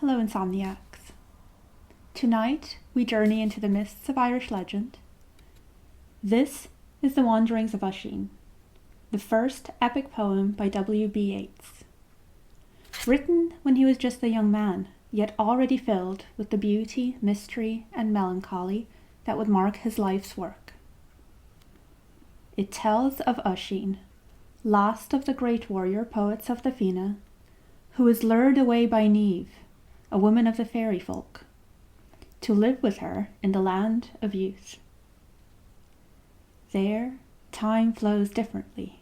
Hello, insomniacs. Tonight, we journey into the mists of Irish legend. This is The Wanderings of Oisín, the first epic poem by W.B. Yeats. Written when he was just a young man, yet already filled with the beauty, mystery, and melancholy that would mark his life's work. It tells of Oisín, last of the great warrior poets of the Fianna, who was lured away by Niamh, a woman of the fairy folk, to live with her in the land of youth. There, time flows differently.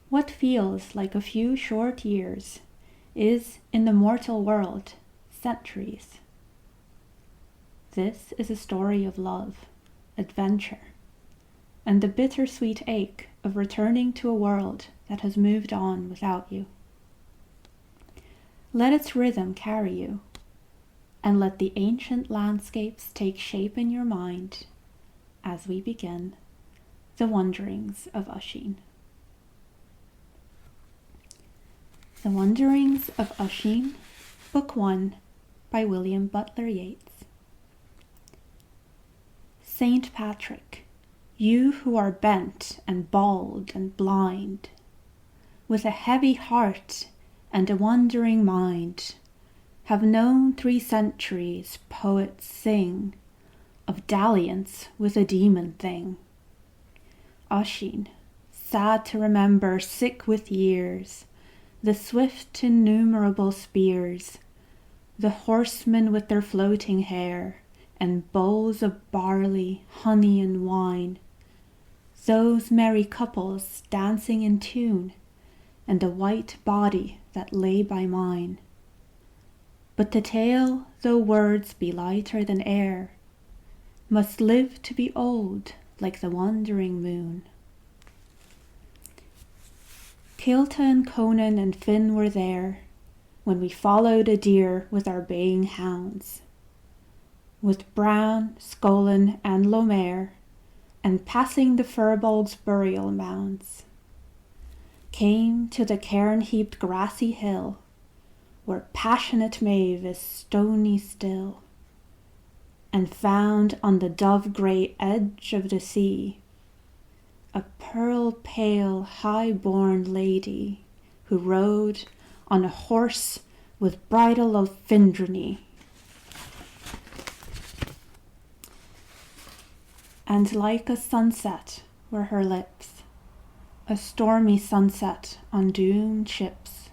What feels like a few short years is, in the mortal world, centuries. This is a story of love, adventure, and the bittersweet ache of returning to a world that has moved on without you. Let its rhythm carry you, and let the ancient landscapes take shape in your mind as we begin The Wanderings of Oisín. The Wanderings of Oisín, Book 1, by William Butler Yeats. Saint Patrick, you who are bent and bald and blind, with a heavy heart and a wandering mind, have known 3 centuries poets sing of dalliance with a demon thing. Oisín, sad to remember, sick with years, the swift innumerable spears, the horsemen with their floating hair, and bowls of barley, honey, and wine, those merry couples dancing in tune, and a white body that lay by mine. But the tale, though words be lighter than air, must live to be old like the wandering moon. Kilta and Conan and Finn were there when we followed a deer with our baying hounds, with Bran, Scolan, and Lomere, and passing the Firbolg's burial mounds, came to the cairn-heaped grassy hill, where passionate Maeve is stony still, and found on the dove-grey edge of the sea a pearl-pale, high-born lady who rode on a horse with bridle of findriny, and like a sunset were her lips, a stormy sunset on doomed ships.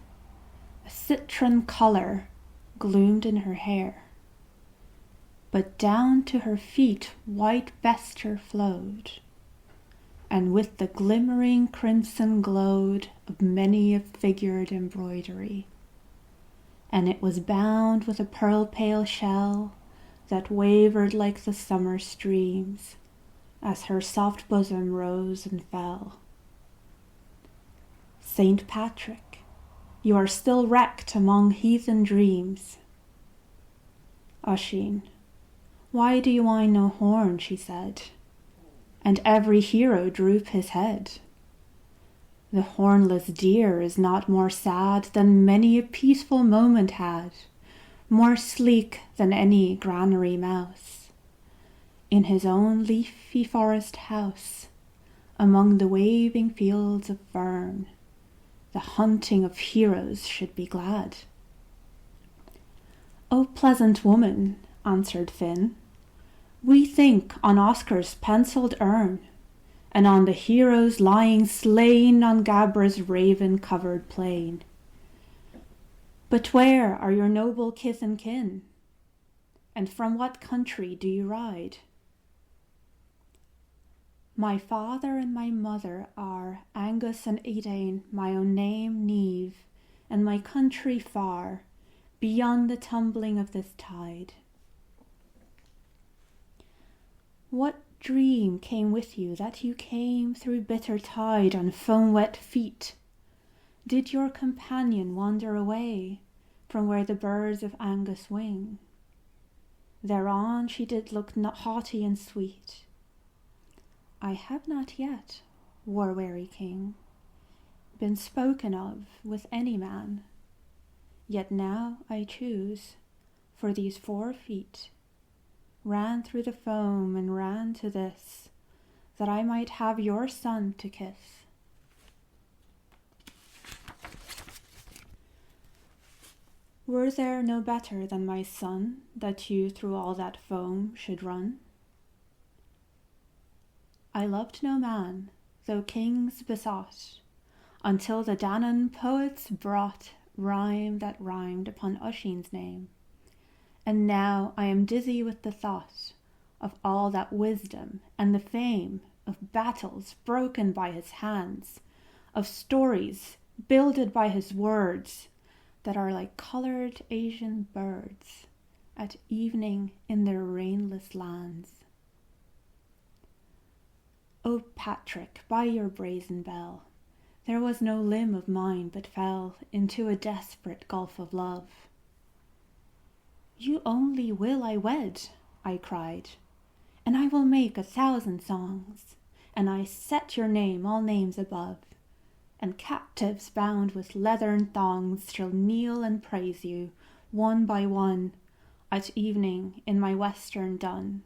A citron colour gloomed in her hair, but down to her feet white vesture flowed, and with the glimmering crimson glowed of many a figured embroidery, and it was bound with a pearl-pale shell that wavered like the summer streams as her soft bosom rose and fell. Saint Patrick, you are still wrecked among heathen dreams. Oisín, why do you wind no horn, she said, and every hero droop his head? The hornless deer is not more sad than many a peaceful moment had, more sleek than any granary mouse, in his own leafy forest house, among the waving fields of fern. The hunting of heroes should be glad. O pleasant woman, answered Finn, we think on Oscar's pencilled urn, and on the heroes lying slain on Gabra's raven-covered plain. But where are your noble kith and kin? And from what country do you ride? My father and my mother are Angus and Éire, my own name Niamh, and my country far, beyond the tumbling of this tide. What dream came with you that you came through bitter tide on foam-wet feet? Did your companion wander away from where the birds of Angus wing? Thereon she did look haughty and sweet. I have not yet, war-weary king, been spoken of with any man, Yet now I choose, for these 4 feet ran through the foam and ran to this, that I might have your son to kiss. Were there no better than my son, that you through all that foam should run? I loved no man, though kings besought, until the Danann poets brought rhyme that rhymed upon Oisín's name. And now I am dizzy with the thought of all that wisdom and the fame of battles broken by his hands, of stories builded by his words, that are like coloured Asian birds at evening in their rainless lands. O Patrick, by your brazen bell, there was no limb of mine but fell into a desperate gulf of love. You only will I wed, I cried, and I will make 1,000 songs, and I set your name all names above, and captives bound with leathern thongs shall kneel and praise you, one by one, at evening in my western dun.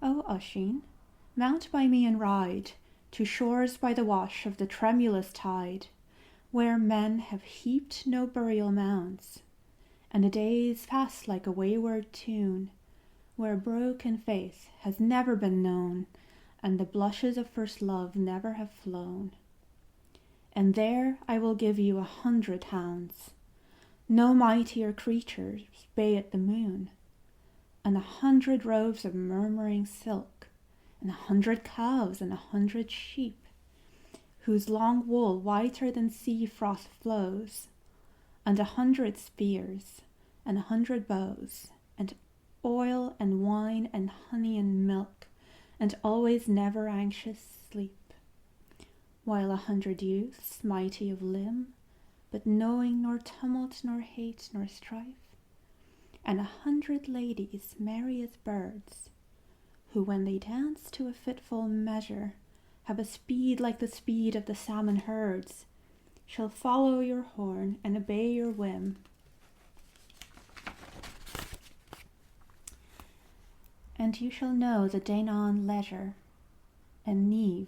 O Oisín, mount by me and ride to shores by the wash of the tremulous tide, where men have heaped no burial mounds, and the days pass like a wayward tune, where broken faith has never been known, and the blushes of first love never have flown. And there I will give you 100 hounds, no mightier creatures bay at the moon, and 100 robes of murmuring silk, and 100 cows and 100 sheep, whose long wool whiter than sea froth flows, and 100 spears, and 100 bows, and oil and wine and honey and milk, and always never anxious sleep, while 100 youths, mighty of limb, but knowing nor tumult nor hate nor strife, and 100 ladies merry as birds, who when they dance to a fitful measure have a speed like the speed of the salmon herds, shall follow your horn and obey your whim. And you shall know the Danann leisure, and Niamh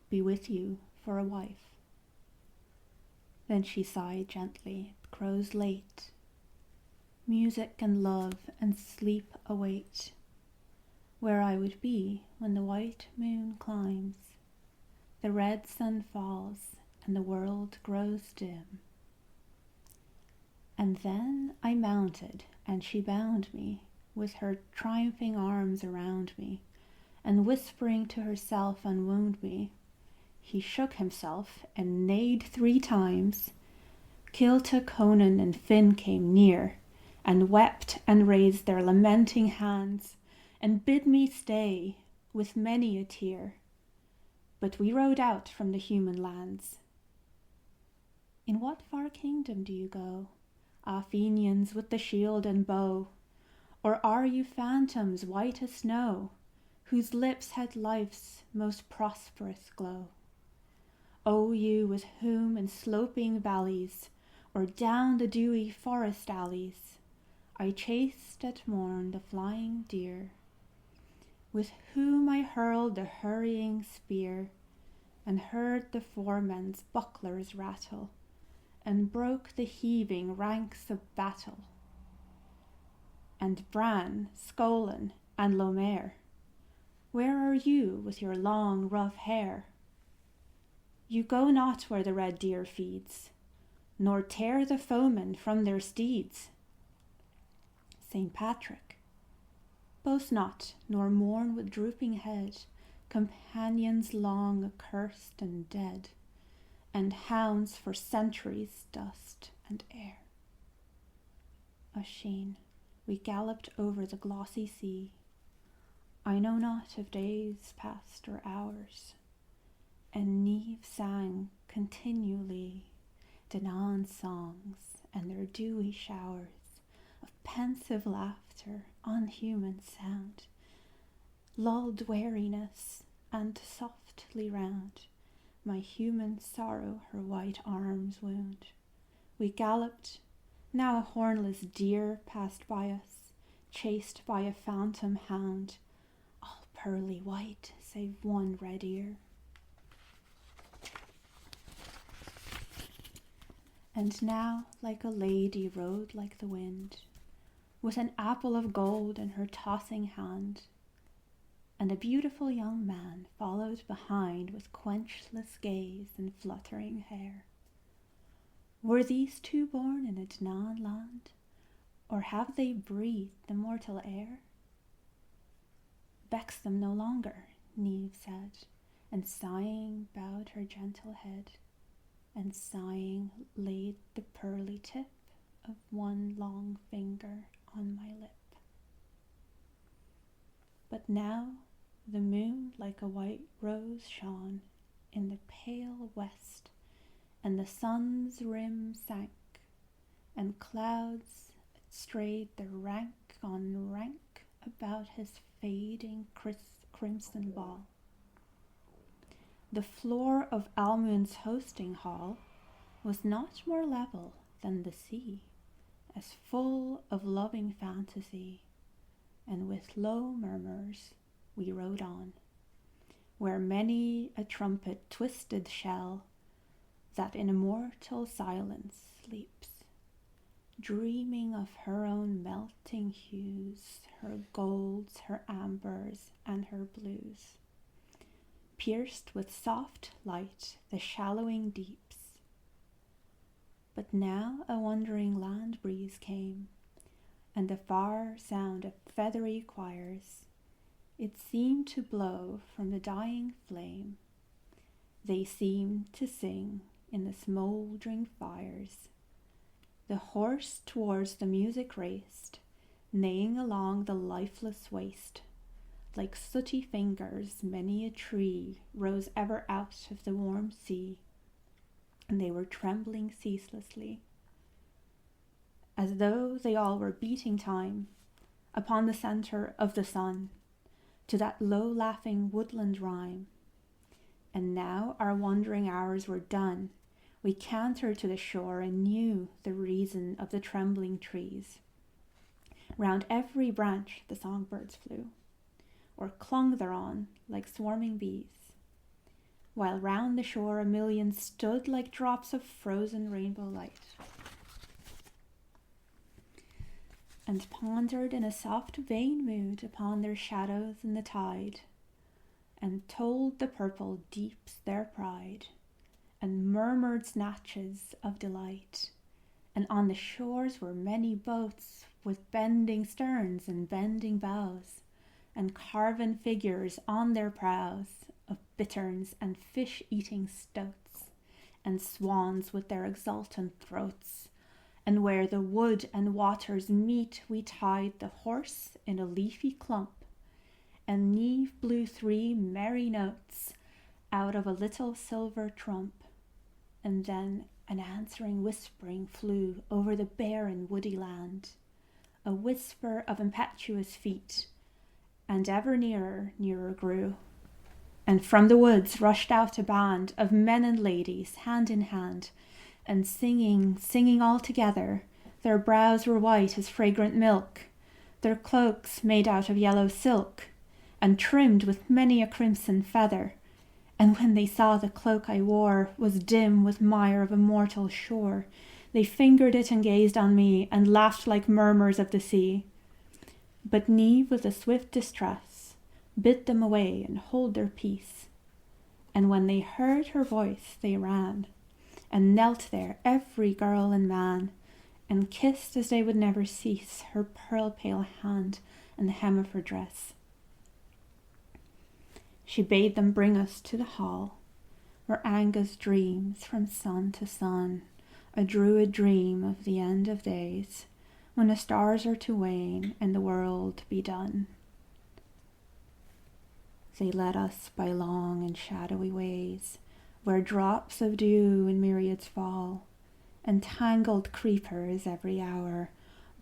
be with you for a wife. Then she sighed gently, it grows late. Music and love and sleep await, where I would be when the white moon climbs, the red sun falls, and the world grows dim. And then I mounted, and she bound me, with her triumphing arms around me, and whispering to herself unwound me, he shook himself and neighed 3 times. Kilta, Conan, and Finn came near, and wept and raised their lamenting hands, and bid me stay, with many a tear. But we rode out from the human lands. In what far kingdom do you go, ah Fenians with the shield and bow? Or are you phantoms white as snow, whose lips had life's most prosperous glow? O you with whom in sloping valleys, or down the dewy forest alleys, I chased at morn the flying deer, with whom I hurled the hurrying spear, and heard the foemen's bucklers rattle, and broke the heaving ranks of battle. And Bran, Scolan, and Lomair, where are you with your long rough hair? You go not where the red deer feeds, nor tear the foemen from their steeds. St. Patrick, boast not, nor mourn with drooping head companions long accursed and dead, and hounds for centuries dust and air. Oisín, we galloped over the glossy sea. I know not if days passed or hours, and Niamh sang continually Danann songs and their dewy showers of pensive laughter, unhuman sound, lulled weariness, and softly round my human sorrow her white arms wound, We galloped. Now a hornless deer passed by us, chased by a phantom hound, all pearly white save one red ear. And now, like a lady rode like the wind, with an apple of gold in her tossing hand, and a beautiful young man followed behind with quenchless gaze and fluttering hair. Were these two born in a Danaan land, or have they breathed the mortal air? Vex them no longer, Niamh said, and sighing bowed her gentle head, and sighing laid the pearly tip of one long finger on my lip. But now the moon like a white rose shone in the pale west, and the sun's rim sank, and clouds strayed their rank on rank about his fading crimson ball. The floor of Almoon's hosting hall was not more level than the sea, as full of loving fantasy, and with low murmurs we rode on, where many a trumpet twisted shell that in immortal silence sleeps, dreaming of her own melting hues, her golds, her ambers, and her blues, pierced with soft light the shallowing deeps. But now a wandering land breeze came, and the far sound of feathery choirs, it seemed to blow from the dying flame. They seemed to sing in the smouldering fires. The horse towards the music raced, neighing along the lifeless waste. Like sooty fingers many a tree rose ever out of the warm sea, and they were trembling ceaselessly, as though they all were beating time upon the centre of the sun, to that low-laughing woodland rhyme. And now our wandering hours were done. We cantered to the shore and knew the reason of the trembling trees. Round every branch the songbirds flew, or clung thereon like swarming bees, while round the shore a million stood like drops of frozen rainbow light, and pondered in a soft vain mood upon their shadows in the tide, and told the purple deeps their pride, and murmured snatches of delight. And on the shores were many boats with bending sterns and bending bows, and carven figures on their prows of bitterns and fish-eating stoats, and swans with their exultant throats. And where the wood and waters meet, we tied the horse in a leafy clump, and Niamh blew 3 merry notes out of a little silver trump, and then an answering whispering flew over the barren woody land, a whisper of impetuous feet, and ever nearer, nearer grew. And from the woods rushed out a band of men and ladies, hand in hand, and singing, singing all together. Their brows were white as fragrant milk, their cloaks made out of yellow silk, and trimmed with many a crimson feather. And when they saw the cloak I wore was dim with mire of a mortal shore, they fingered it and gazed on me, and laughed like murmurs of the sea. But Niamh, with a swift distress, bid them away and hold their peace. And when they heard her voice they ran, and knelt there every girl and man, and kissed as they would never cease her pearl-pale hand and the hem of her dress. She bade them bring us to the hall, where Angus dreams from sun to sun, a druid dream of the end of days, when the stars are to wane and the world be done. They led us by long and shadowy ways, where drops of dew in myriads fall, and tangled creepers every hour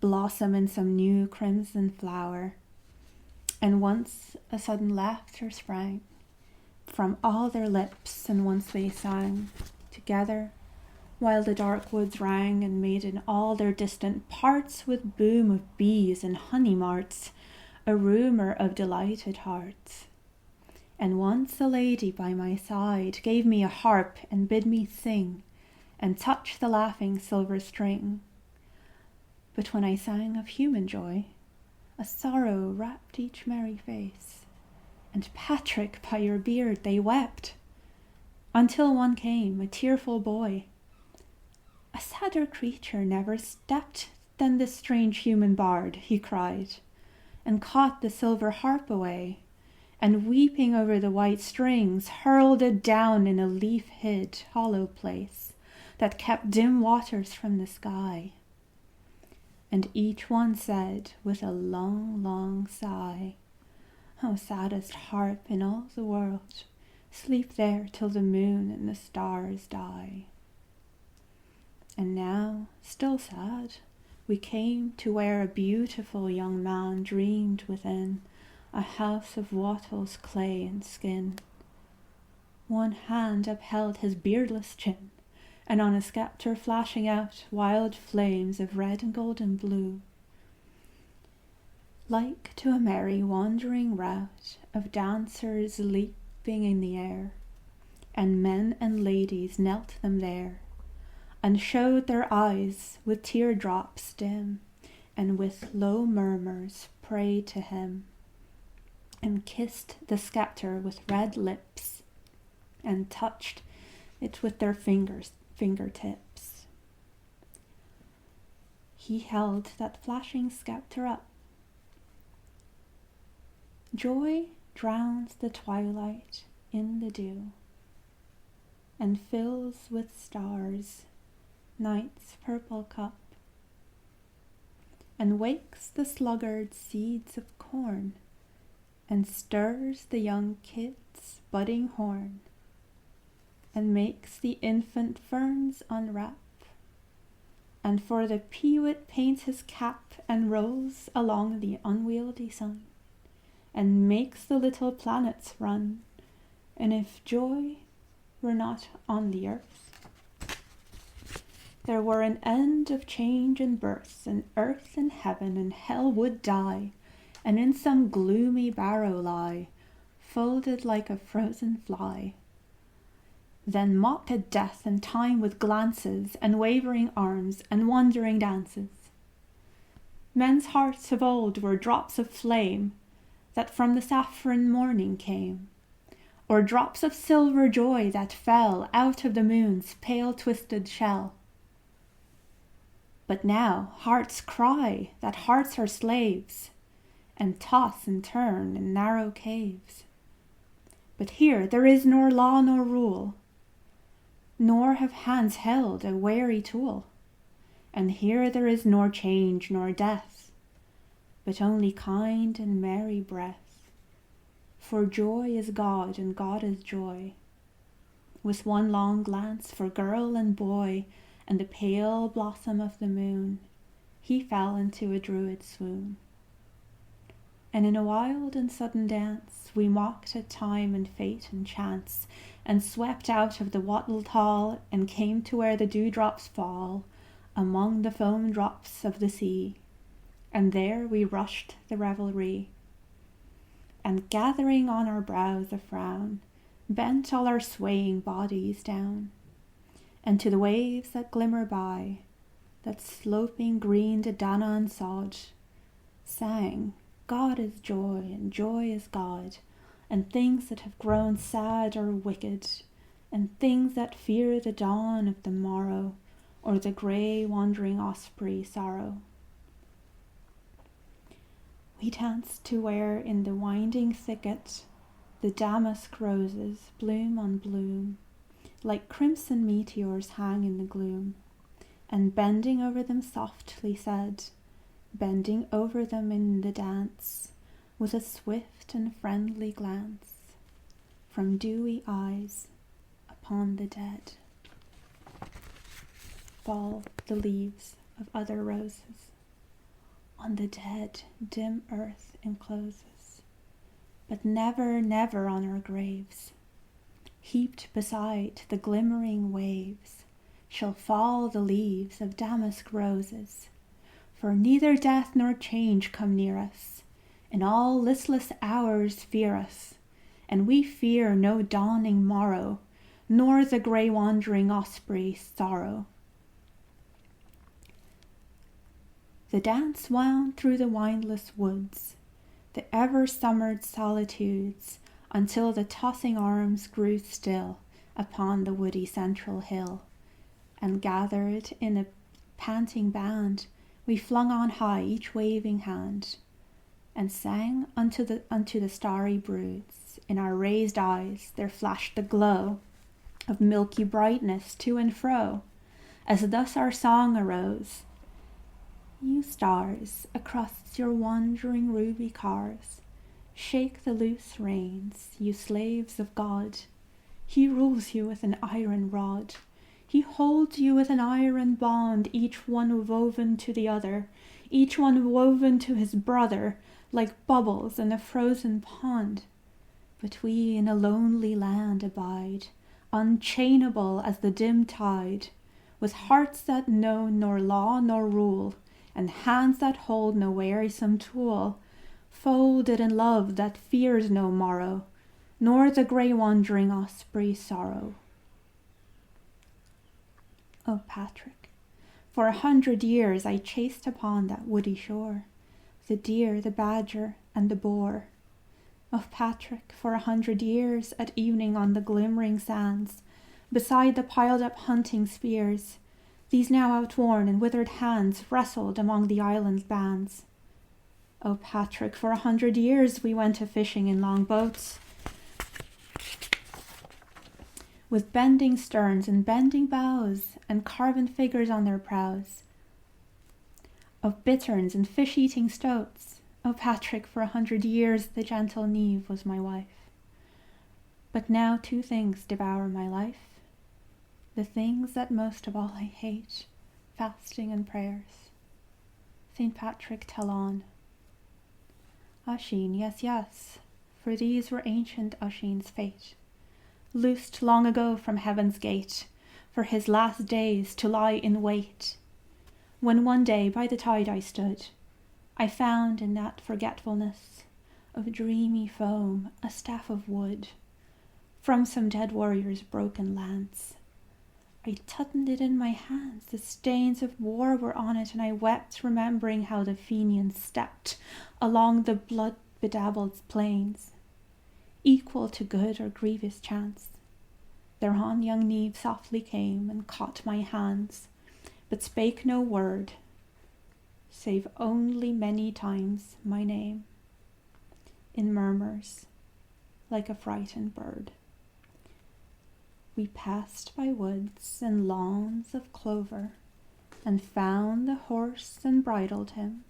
blossom in some new crimson flower. And once a sudden laughter sprang from all their lips, and once they sang together while the dark woods rang and made in all their distant parts with boom of bees and honey marts a rumour of delighted hearts. And once a lady by my side gave me a harp and bid me sing and touch the laughing silver string. But when I sang of human joy, a sorrow wrapped each merry face, and Patrick, by your beard they wept, until one came, a tearful boy. A sadder creature never stepped than this strange human bard, he cried, and caught the silver harp away, and weeping over the white strings, hurled it down in a leaf-hid hollow place that kept dim waters from the sky. And each one said with a long, long sigh, "O saddest harp in all the world, sleep there till the moon and the stars die." And now, still sad, we came to where a beautiful young man dreamed within a house of wattles, clay, and skin. One hand upheld his beardless chin, and on a sceptre flashing out wild flames of red and gold and blue. Like to a merry wandering rout of dancers leaping in the air, and men and ladies knelt them there, and showed their eyes with teardrops dim, and with low murmurs prayed to him, and kissed the sceptre with red lips, and touched it with their fingertips. He held that flashing sceptre up. Joy drowns the twilight in the dew, and fills with stars night's purple cup, and wakes the sluggard seeds of corn, and stirs the young kid's budding horn, and makes the infant ferns unwrap, and for the peewit paints his cap and rolls along the unwieldy sun, and makes the little planets run. And if joy were not on the earth, there were an end of change and birth, and earth and heaven and hell would die, and in some gloomy barrow lie, folded like a frozen fly. Then mocked death and time with glances, and wavering arms, and wandering dances. Men's hearts of old were drops of flame that from the saffron morning came, or drops of silver joy that fell out of the moon's pale twisted shell. But now hearts cry that hearts are slaves, and toss and turn in narrow caves. But here there is nor law nor rule, nor have hands held a wary tool, and here there is nor change nor death, but only kind and merry breath. For joy is God, and God is joy. With one long glance for girl and boy, and the pale blossom of the moon, he fell into a druid swoon. And in a wild and sudden dance, we mocked at time and fate and chance, and swept out of the wattled hall, and came to where the dewdrops fall among the foam drops of the sea, and there we rushed the revelry, and gathering on our brows a frown, bent all our swaying bodies down, and to the waves that glimmer by, that sloping green to Danaan sod, sang, God is joy, and joy is God, and things that have grown sad are wicked, and things that fear the dawn of the morrow, or the grey wandering osprey sorrow. We danced to where in the winding thicket the damask roses, bloom on bloom, like crimson meteors hang in the gloom, and bending over them softly said, bending over them in the dance, with a swift and friendly glance from dewy eyes upon the dead, fall the leaves of other roses. On the dead dim earth encloses, but never, never on our graves, heaped beside the glimmering waves, shall fall the leaves of damask roses. For neither death nor change come near us, and all listless hours fear us, and we fear no dawning morrow, nor the grey wandering osprey's sorrow. The dance wound through the windless woods, the ever-summered solitudes, until the tossing arms grew still upon the woody central hill, and gathered in a panting band, we flung on high each waving hand, and sang unto the starry broods. In our raised eyes there flashed the glow of milky brightness to and fro, as thus our song arose. You stars, across your wandering ruby cars, shake the loose reins, you slaves of God. He rules you with an iron rod. He holds you with an iron bond, each one woven to the other, each one woven to his brother, like bubbles in a frozen pond. But we in a lonely land abide, unchainable as the dim tide, with hearts that know nor law nor rule, and hands that hold no wearisome tool, folded in love that fears no morrow, nor the grey wandering osprey's sorrow. O Patrick, for 100 years I chased upon that woody shore the deer, the badger, and the boar. O Patrick, for 100 years at evening on the glimmering sands, beside the piled-up hunting spears, these now outworn and withered hands wrestled among the island's bands. O Patrick, for 100 years we went a-fishing in long boats, with bending sterns and bending bows, and carven figures on their prows, of bitterns and fish-eating stoats. O Patrick, for 100 years the gentle Neve was my wife. But now 2 things devour my life, the things that most of all I hate, fasting and prayers. St. Patrick, tell on. Oisín, yes, yes, for these were ancient Oisín's fate, loosed long ago from heaven's gate, for his last days to lie in wait. When one day by the tide I stood, I found in that forgetfulness of dreamy foam a staff of wood, from some dead warrior's broken lance. I tightened it in my hands, the stains of war were on it, and I wept, remembering how the Fenians stepped along the blood-bedabbled plains, equal to good or grievous chance. Thereon young Neve softly came and caught my hands, but spake no word, save only many times my name, in murmurs, like a frightened bird. We passed by woods and lawns of clover, and found the horse and bridled him,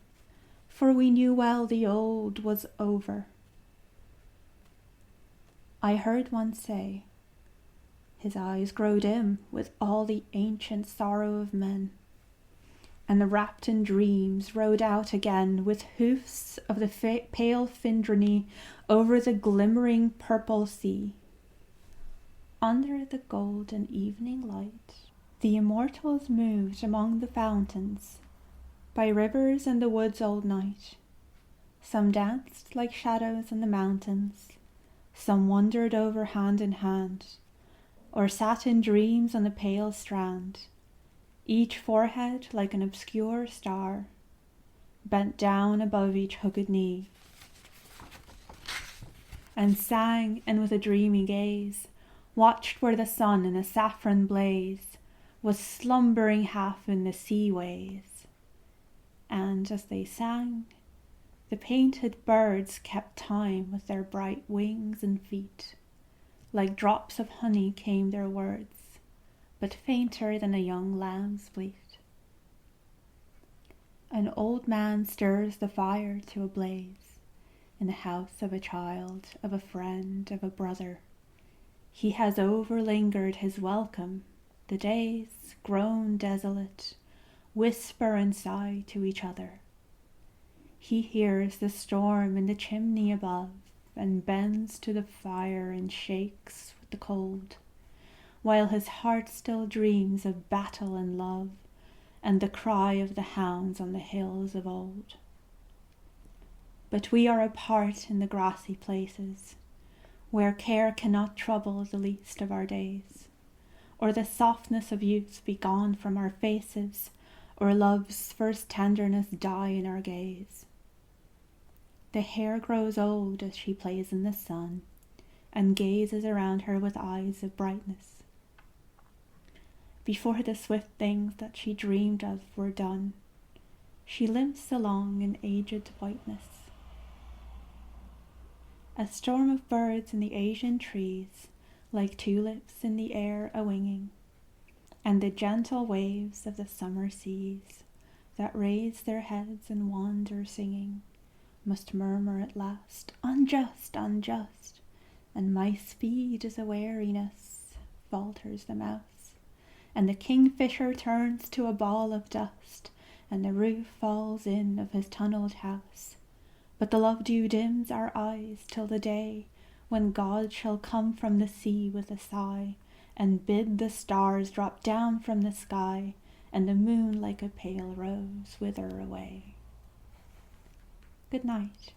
for we knew well the old was over. I heard one say, his eyes grow dim with all the ancient sorrow of men, and the wrapped in dreams rode out again with hoofs of the pale Findriny over the glimmering purple sea. Under the golden evening light, the immortals moved among the fountains, by rivers and the woods old night. Some danced like shadows in the mountains, some wandered over hand in hand, or sat in dreams on the pale strand, each forehead like an obscure star, bent down above each hooked knee, and sang, and with a dreamy gaze watched where the sun in a saffron blaze was slumbering half in the sea ways. And as they sang, the painted birds kept time with their bright wings and feet. Like drops of honey came their words, but fainter than a young lamb's bleat. An old man stirs the fire to a blaze in the house of a child, of a friend, of a brother. He has overlingered his welcome. The days, grown desolate, whisper and sigh to each other. He hears the storm in the chimney above, and bends to the fire and shakes with the cold, while his heart still dreams of battle and love, and the cry of the hounds on the hills of old. But we are apart in the grassy places, where care cannot trouble the least of our days, or the softness of youth be gone from our faces, or love's first tenderness die in our gaze. The hare grows old as she plays in the sun, and gazes around her with eyes of brightness. Before the swift things that she dreamed of were done, she limps along in aged whiteness. A storm of birds in the Asian trees, like tulips in the air a-winging, and the gentle waves of the summer seas, that raise their heads and wander singing, must murmur at last, "Unjust, unjust," and "My speed is a weariness," falters the mouse, and the kingfisher turns to a ball of dust, and the roof falls in of his tunnelled house. But the love-dew dims our eyes till the day when God shall come from the sea with a sigh, and bid the stars drop down from the sky, and the moon like a pale rose wither away. Good night.